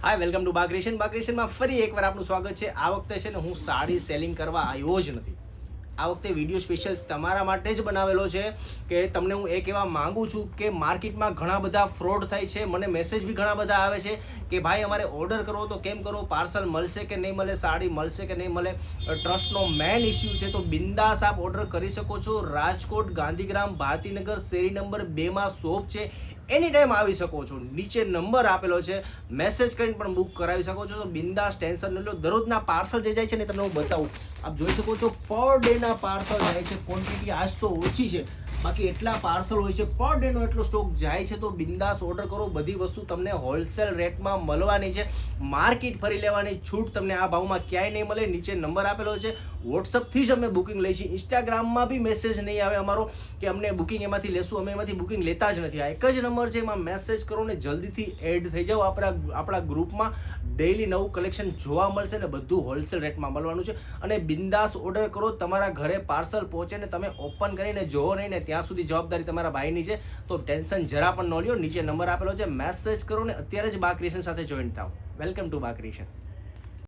Hi welcome to બાગ્રેશન. બાગ્રેશનમાં ફરી એકવાર આપનું સ્વાગત છે. આ વખતે છે ને હું સાડી સેલિંગ કરવા આવ્યો જ નથી. આ વખતે વિડીયો સ્પેશિયલ તમારા માટે જ બનાવેલો છે કે તમને હું એ કહેવા માગું છું કે માર્કેટમાં ઘણા બધા ફ્રોડ થાય છે. મને મેસેજ બી ઘણા બધા આવે છે કે ભાઈ અમારે ઓર્ડર કરવો તો કેમ કરો, પાર્સલ મળશે કે નહીં મળે, સાડી મળશે કે નહીં મળે. ટ્રસ્ટનો મેન ઇસ્યુ છે તો બિંદાસ આપ ઓર્ડર કરી શકો છો. રાજકોટ, ગાંધીગ્રામ, ભારતીનગર શેરી નંબર 2માં શોપ છે. એની ટાઈમ આવી શકો છો. નીચે નંબર આપેલો છે, મેસેજ કરીને પણ બુક કરાવી શકો છો. તો બિંદાસ ટેન્શન ન લો. દરરોજના પાર્સલ જે જાય છે ને તમને હું બતાવું. આપ જોઈ શકો છો પર ડેના પાર્સલ જાય છે. ક્વોન્ટિટી આજ તો ઓછી છે, બાકી એટલા પાર્સલ હોય છે. પર ડેનો એટલો સ્ટોક જાય છે. તો બિંદાસ ઓર્ડર કરો. બધી વસ્તુ તમને હોલસેલ રેટમાં મળવાની છે. માર્કેટ ફરી લેવાની છૂટ તમને આ ભાવમાં ક્યાંય નહીં મળે. નીચે નંબર આપેલો છે. વોટ્સઅપથી જ અમે બુકિંગ લઈએ છીએ. ઇન્સ્ટાગ્રામમાં બી મેસેજ નહીં આવે અમારો કે અમને બુકિંગ એમાંથી લેશું. અમે એમાંથી બુકિંગ લેતા જ નથી. આ એક જ નંબર છે, એમાં મેસેજ કરો ને જલ્દીથી એડ થઈ જાઓ. આપણા ગ્રુપમાં ડેઈલી નવું કલેક્શન જોવા મળશે ને બધું હોલસેલ રેટમાં મળવાનું છે. અને બિંદાસ ઓર્ડર કરો. તમારા ઘરે પાર્સલ પહોંચે ને તમે ઓપન કરીને જોવો નહીં ને ત્યાં સુધી જવાબદારી તમારા ભાઈની છે. તો ટેન્શન જરા પણ ન લ્યો. નીચે નંબર આપેલો છે, મેસેજ કરો ને અત્યારે જ બાક્રિએશન સાથે જોઈન થાઓ. Welcome to બાક્રિએશન.